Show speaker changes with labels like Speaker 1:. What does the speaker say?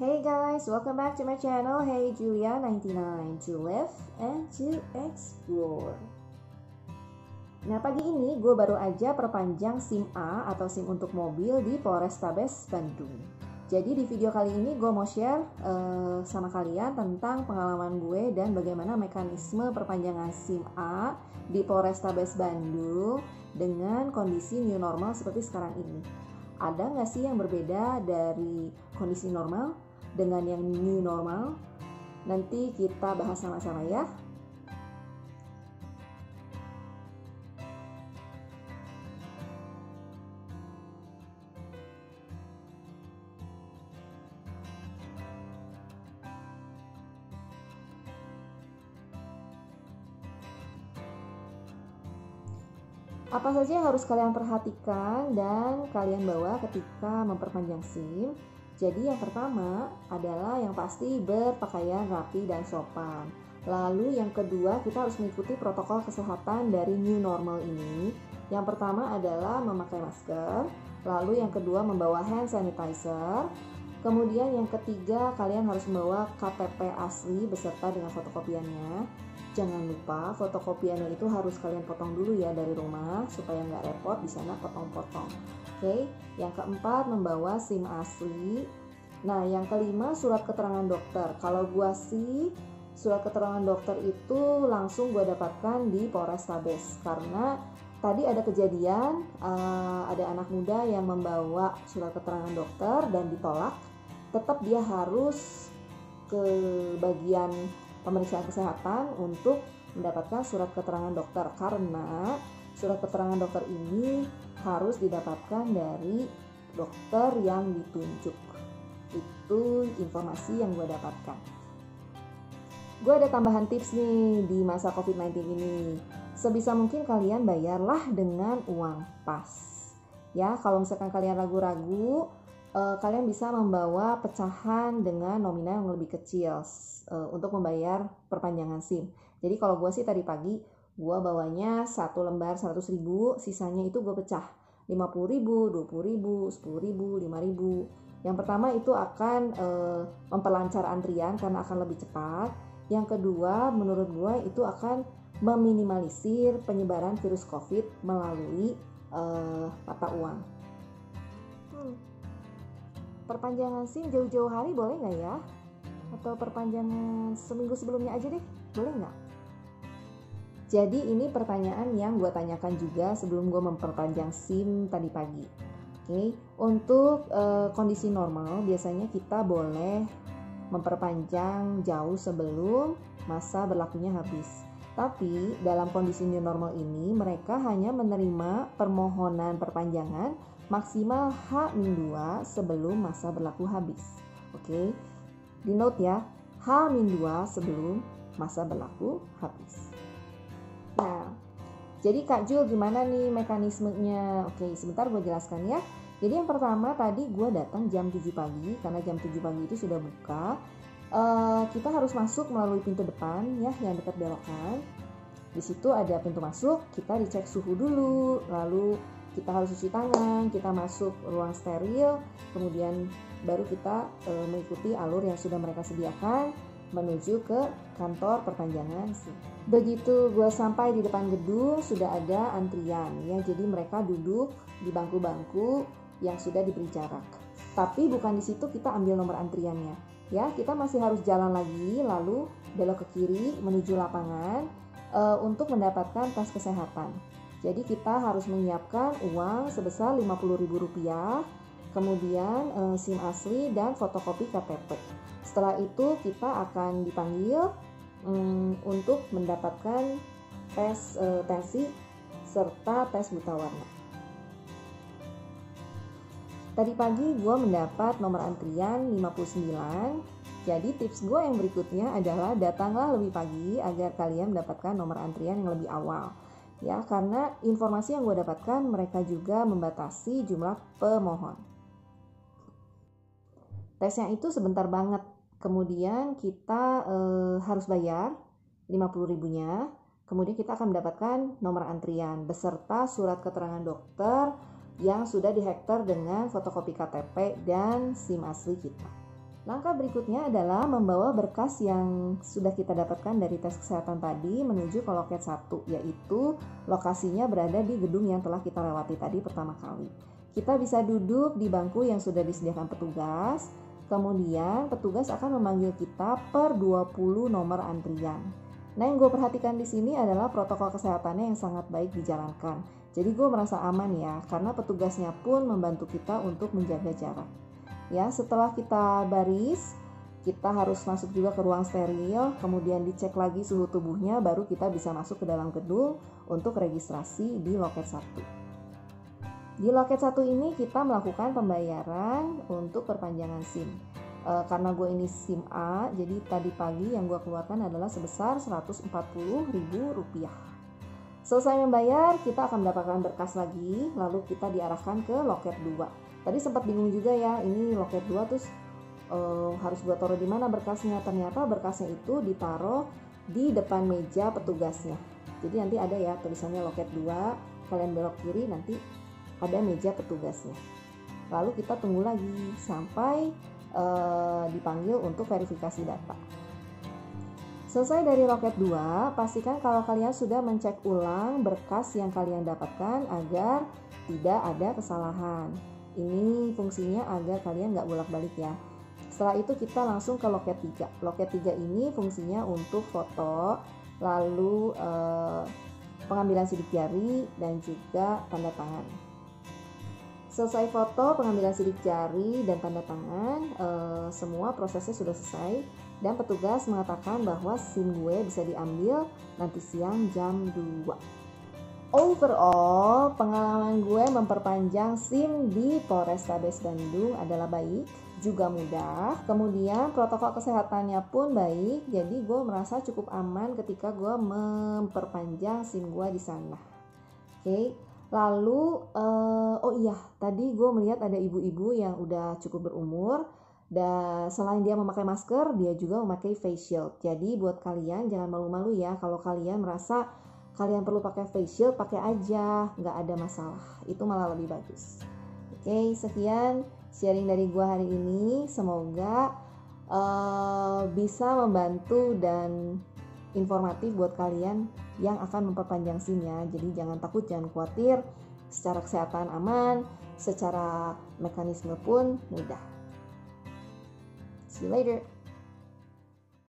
Speaker 1: Hey guys, welcome back to my channel. Hey Julia99, to live and to explore. Nah, pagi ini gue baru aja perpanjang SIM A atau SIM untuk mobil di Polrestabes Bandung. Jadi di video kali ini gue mau share sama kalian tentang pengalaman gue dan bagaimana mekanisme perpanjangan SIM A di Polrestabes Bandung dengan kondisi new normal seperti sekarang ini. Ada nggak sih yang berbeda dari kondisi normal dengan yang new normal? Nanti kita bahas sama-sama ya. Apa saja yang harus kalian perhatikan dan kalian bawa ketika memperpanjang SIM? Jadi yang pertama adalah yang pasti berpakaian rapi dan sopan. Lalu yang kedua, kita harus mengikuti protokol kesehatan dari new normal ini. Yang pertama adalah memakai masker. Lalu yang kedua membawa hand sanitizer. Kemudian yang ketiga, kalian harus membawa KTP asli beserta dengan fotokopiannya. Jangan lupa fotokopiannya itu harus kalian potong dulu ya dari rumah supaya nggak repot di sana potong-potong. Oke, yang keempat membawa SIM asli. Nah, yang kelima surat keterangan dokter. Kalau gua sih surat keterangan dokter itu langsung gua dapatkan di Polrestabes karena tadi ada kejadian ada anak muda yang membawa surat keterangan dokter dan ditolak. Tetap dia harus ke bagian pemeriksaan kesehatan untuk mendapatkan surat keterangan dokter karena surat keterangan dokter ini harus didapatkan dari dokter yang ditunjuk. Itu informasi yang gue dapatkan. Gue ada tambahan tips nih di masa COVID-19 ini. Sebisa mungkin kalian bayarlah dengan uang pas. Ya, kalau misalkan kalian ragu-ragu, kalian bisa membawa pecahan dengan nominal yang lebih kecil untuk membayar perpanjangan SIM. Jadi kalau gue sih tadi pagi gue bawanya 1 lembar 100.000, sisanya itu gue pecah 50.000, 20.000, 10.000, 5.000. Yang pertama itu akan memperlancar antrian karena akan lebih cepat. Yang kedua menurut gue itu akan meminimalisir penyebaran virus COVID melalui mata uang. Perpanjangan SIM jauh-jauh hari boleh nggak ya? Atau perpanjangan seminggu sebelumnya aja deh, boleh nggak? Jadi ini pertanyaan yang gue tanyakan juga sebelum gue memperpanjang SIM tadi pagi. Oke, untuk kondisi normal biasanya kita boleh memperpanjang jauh sebelum masa berlakunya habis. Tapi dalam kondisi new normal ini mereka hanya menerima permohonan perpanjangan maksimal H-2 sebelum masa berlaku habis. Oke, di note ya, H-2 sebelum masa berlaku habis. Nah, jadi Kak Jul gimana nih mekanismenya? Oke, sebentar gue jelaskan ya. Jadi yang pertama tadi gue datang jam 7 pagi karena jam 7 pagi itu sudah buka. Kita harus masuk melalui pintu depan ya yang dekat belokan. Di situ ada pintu masuk, kita dicek suhu dulu, lalu kita harus cuci tangan, kita masuk ruang steril, kemudian baru kita mengikuti alur yang sudah mereka sediakan menuju ke kantor perpanjangan SIM. Begitu gue sampai di depan gedung sudah ada antrian ya, jadi mereka duduk di bangku-bangku yang sudah diberi jarak. Tapi bukan di situ kita ambil nomor antriannya ya, kita masih harus jalan lagi lalu belok ke kiri menuju lapangan untuk mendapatkan tes kesehatan. Jadi kita harus menyiapkan uang sebesar Rp50.000, kemudian SIM asli dan fotokopi KTP. Setelah itu kita akan dipanggil untuk mendapatkan tes tensi serta tes buta warna. Tadi pagi gue mendapat nomor antrian 59. Jadi tips gue yang berikutnya adalah datanglah lebih pagi agar kalian mendapatkan nomor antrian yang lebih awal. Ya, karena informasi yang gue dapatkan mereka juga membatasi jumlah pemohon. Tesnya itu sebentar banget. Kemudian kita harus bayar 50.000-nya. Kemudian kita akan mendapatkan nomor antrian beserta surat keterangan dokter yang sudah dihektar dengan fotokopi KTP dan SIM asli kita. Langkah berikutnya adalah membawa berkas yang sudah kita dapatkan dari tes kesehatan tadi menuju ke loket 1, yaitu lokasinya berada di gedung yang telah kita lewati tadi pertama kali. Kita bisa duduk di bangku yang sudah disediakan petugas, kemudian petugas akan memanggil kita per 20 nomor antrian. Nah, yang gue perhatikan di sini adalah protokol kesehatannya yang sangat baik dijalankan. Jadi gue merasa aman ya, karena petugasnya pun membantu kita untuk menjaga jarak. Ya, setelah kita baris, kita harus masuk juga ke ruang steril, kemudian dicek lagi suhu tubuhnya, baru kita bisa masuk ke dalam gedung untuk registrasi di loket 1. Di loket 1 ini kita melakukan pembayaran untuk perpanjangan SIM. Karena gue ini SIM A, jadi tadi pagi yang gue keluarkan adalah sebesar Rp140.000. Selesai membayar, kita akan mendapatkan berkas lagi, lalu kita diarahkan ke loket 2. Tadi sempat bingung juga ya, ini loket 2 terus harus gue taruh di mana berkasnya. Ternyata berkasnya itu ditaruh di depan meja petugasnya. Jadi nanti ada ya tulisannya loket 2, kalian belok kiri nanti ada meja petugasnya. Lalu kita tunggu lagi sampai dipanggil untuk verifikasi data. Selesai dari loket 2, pastikan kalau kalian sudah mencek ulang berkas yang kalian dapatkan agar tidak ada kesalahan. Ini fungsinya agar kalian nggak bolak-balik ya. Setelah itu kita langsung ke loket 3. Loket 3 ini fungsinya untuk foto, lalu pengambilan sidik jari dan juga tanda tangan. Selesai foto, pengambilan sidik jari dan tanda tangan, semua prosesnya sudah selesai dan petugas mengatakan bahwa SIM gue bisa diambil nanti siang jam 2. Overall, pengalaman gue memperpanjang SIM di Polrestabes Bandung adalah baik, juga mudah. Kemudian protokol kesehatannya pun baik, jadi gue merasa cukup aman ketika gue memperpanjang SIM gue di sana. Oke, lalu tadi gue melihat ada ibu-ibu yang udah cukup berumur. Dan selain dia memakai masker, dia juga memakai face shield. Jadi buat kalian jangan malu-malu ya, kalau kalian merasa kalian perlu pakai face shield, pakai aja, nggak ada masalah. Itu malah lebih bagus. Oke, sekian sharing dari gua hari ini. Semoga bisa membantu dan informatif buat kalian yang akan memperpanjang SIM ya. Jadi jangan takut, jangan khawatir. Secara kesehatan aman, secara mekanisme pun mudah. See you later.